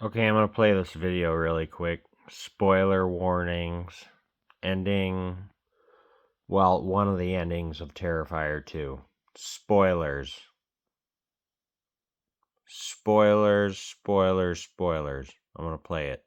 Okay, I'm gonna play this video really quick. Spoiler warnings. Ending. Well, one of the endings of Terrifier 2. Spoilers. Spoilers, spoilers, spoilers. I'm gonna play it.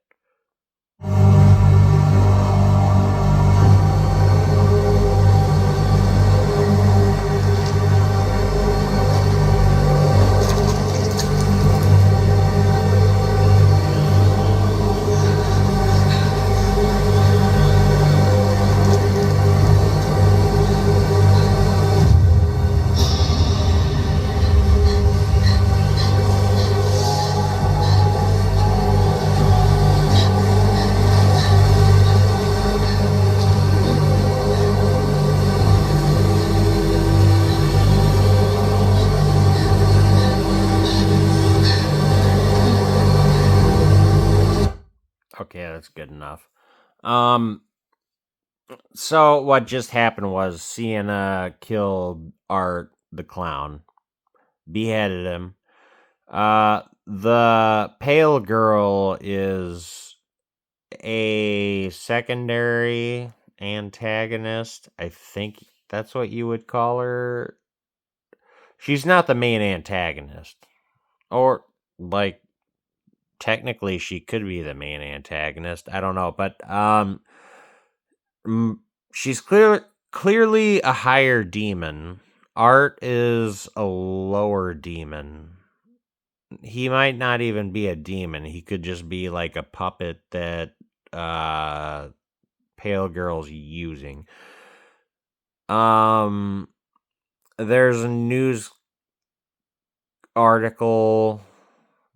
Okay, that's good enough. So what just happened was Sienna killed Art the clown, beheaded him. The pale girl is a secondary antagonist. I think that's what you would call her. She's not the main antagonist. Or, like, technically she could be the main antagonist. I don't know. But, she's clearly a higher demon. Art is a lower demon. He might not even be a demon. He could just be like a puppet that Pale Girl's using. There's a news article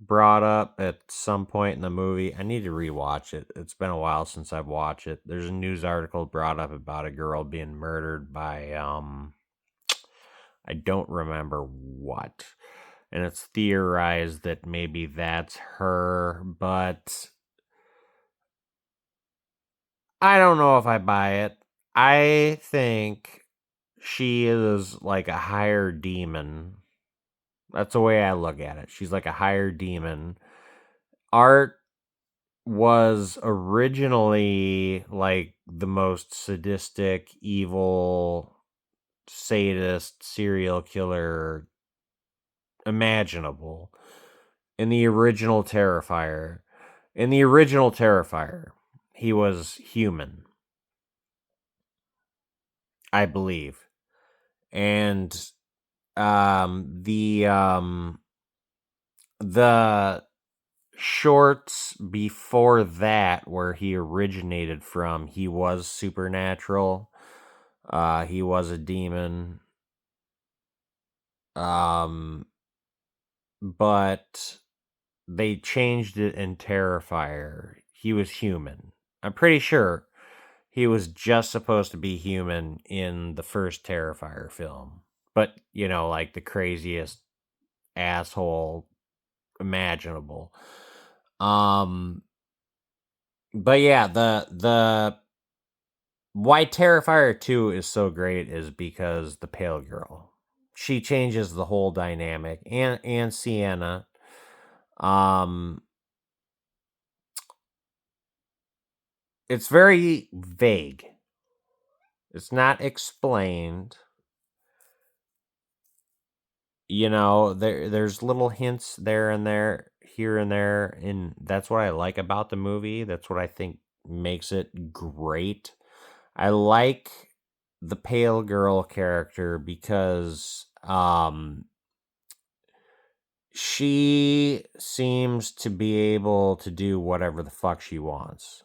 brought up at some point in the movie. I need to rewatch it. It's been a while since I've watched it. There's a news article brought up about a girl being murdered by I don't remember what. And it's theorized that maybe that's her, but I don't know if I buy it. I think she is like a higher demon. That's the way I look at it. She's like a higher demon. Art was originally like the most sadistic, evil, sadist, serial killer imaginable in the original Terrifier. In the original Terrifier, he was human, I believe. And the shorts before that, where he originated from, he was supernatural. He was a demon. But they changed it in Terrifier. He was human. I'm pretty sure he was just supposed to be human in the first Terrifier film. But, like the craziest asshole imaginable. But yeah, the why Terrifier 2 is so great is because the pale girl. She changes the whole dynamic, and Sienna. It's very vague. It's not explained. There's little hints there and there, here and there, and that's what I like about the movie. That's what I think makes it great. I like the pale girl character because she seems to be able to do whatever the fuck she wants.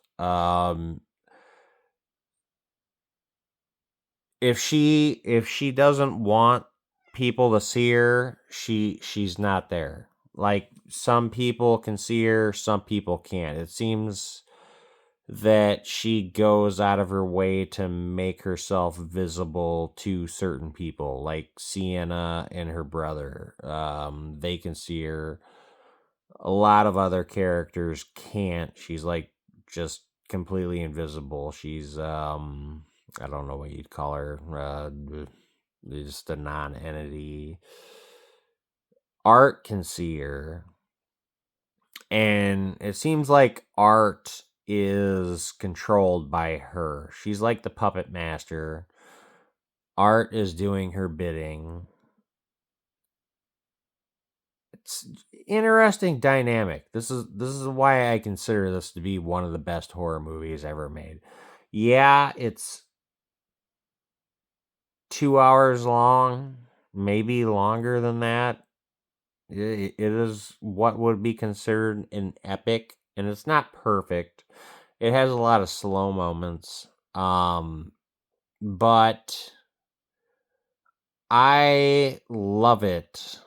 If she doesn't want people to see her, she's not there. Like, some people can see her, some people can't. It seems that she goes out of her way to make herself visible to certain people, like Sienna and her brother. They can see her. A lot of other characters can't. She's like just completely invisible. She's I don't know what you'd call her. Just a non-entity. Art can see her. And it seems like Art is controlled by her. She's like the puppet master. Art is doing her bidding. It's interesting dynamic. This is why I consider this to be one of the best horror movies ever made. Yeah, it's 2 hours long, maybe longer than that. It is what would be considered an epic, and it's not perfect. It has a lot of slow moments. But I love it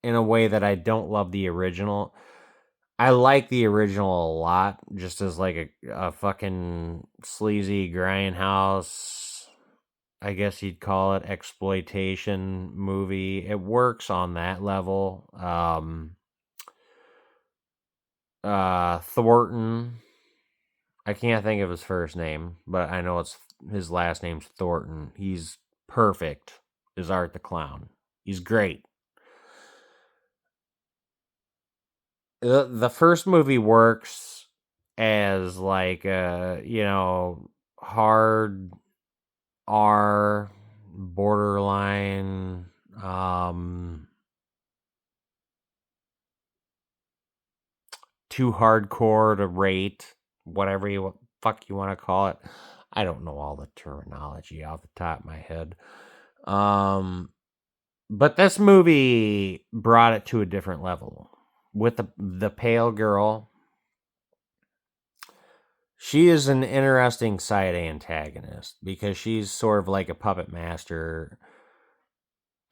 in a way that I don't love the original. I like the original a lot, just as like a fucking sleazy grindhouse, I guess you'd call it, exploitation movie. It works on that level. Thornton, I can't think of his first name, but I know it's his last name's Thornton. He's perfect as Art the Clown. He's great. The first movie works as like hard R, borderline, too hardcore to rate, whatever you fuck you want to call it. I don't know all the terminology off the top of my head. But this movie brought it to a different level with the pale girl. She is an interesting side antagonist because she's sort of like a puppet master.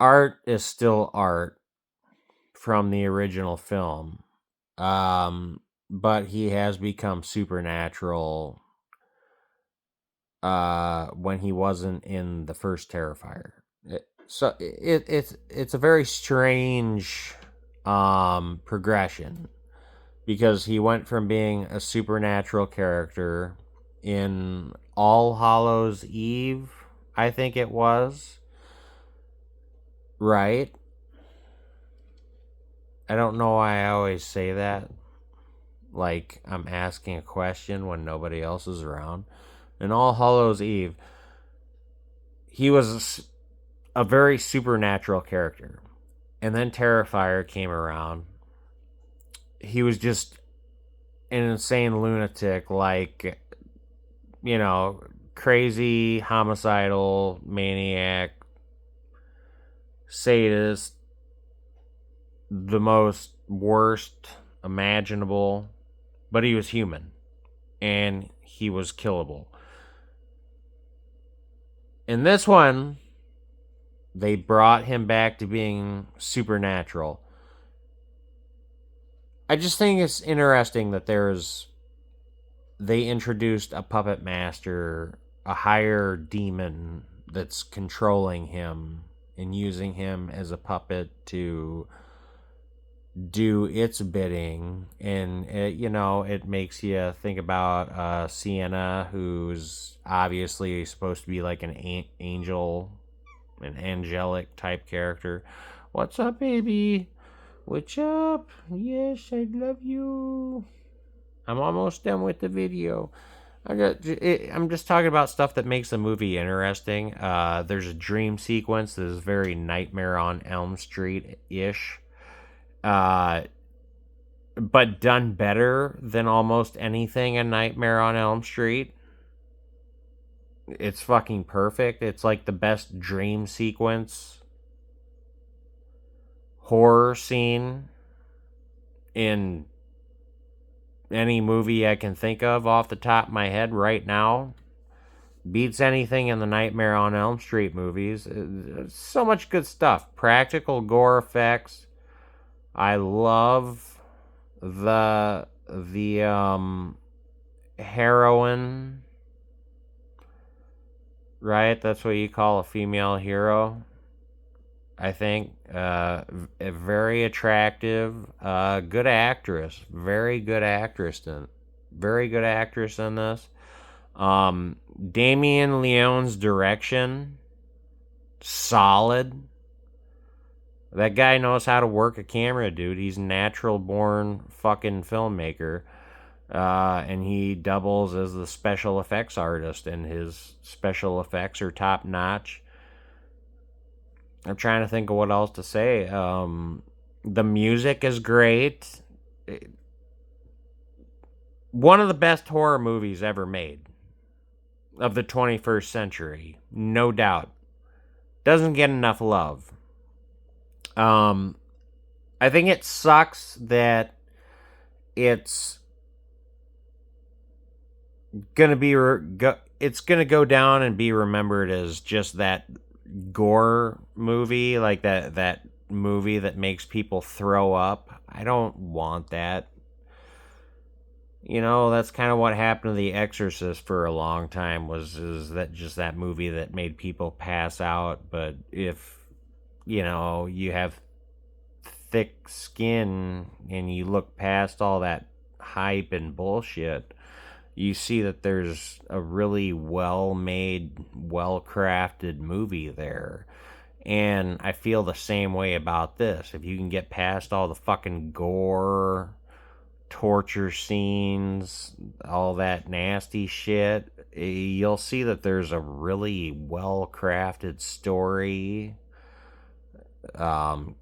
Art is still Art from the original film. But he has become supernatural when he wasn't in the first Terrifier. It's a very strange progression because he went from being a supernatural character in All Hallows Eve, I think it was, right? I don't know why I always say that. Like I'm asking a question when nobody else is around. In All Hallows Eve, he was a very supernatural character. And then Terrifier came around. He was just an insane lunatic, like, crazy, homicidal, maniac, sadist, the most worst imaginable, but he was human and he was killable. In this one, they brought him back to being supernatural. I just think it's interesting that they introduced a puppet master, a higher demon that's controlling him and using him as a puppet to do its bidding. And it makes you think about Sienna, who's obviously supposed to be like an angel, an angelic type character. What's up, baby? What's up? Yes, I love you. I'm almost done with the video. I'm just talking about stuff that makes the movie interesting. There's a dream sequence that is very Nightmare on Elm Street ish, but done better than almost anything in Nightmare on Elm Street. It's fucking perfect. It's like the best dream sequence horror scene in any movie I can think of off the top of my head right now. Beats anything in the Nightmare on Elm Street movies. So much good stuff. Practical gore effects. I love the heroine. Right? That's what you call a female hero. I think very attractive, good actress, very good actress in this. Damien Leone's direction, solid. That guy knows how to work a camera, dude. He's a natural born fucking filmmaker. And he doubles as the special effects artist, and his special effects are top notch. I'm trying to think of what else to say. The music is great. One of the best horror movies ever made of the 21st century, no doubt. Doesn't get enough love. I think it sucks that it's gonna be it's gonna go down and be remembered as just that gore movie, like that movie that makes people throw up. I don't want that. You know, that's kind of what happened to The Exorcist for a long time, was is that just that movie that made people pass out. But if, you know, you have thick skin and you look past all that hype and bullshit, you see that there's a really well made, well crafted movie there. And I feel the same way about this. If you can get past all the fucking gore, torture scenes, all that nasty shit, you'll see that there's a really well crafted story,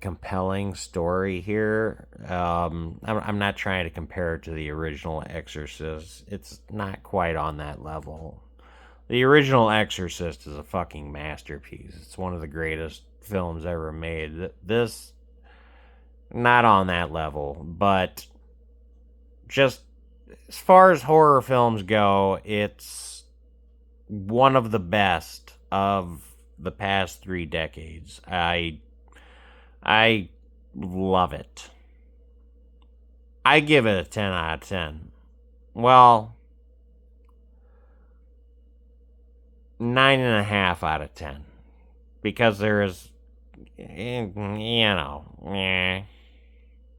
compelling story here. I'm not trying to compare it to the original Exorcist. It's not quite on that level. The original Exorcist is a fucking masterpiece. It's one of the greatest films ever made. This, not on that level, but just as far as horror films go, it's one of the best of the past 3 decades. I love it. I give it a 10 out of 10. Well, 9.5 out of 10. Because there is, you know,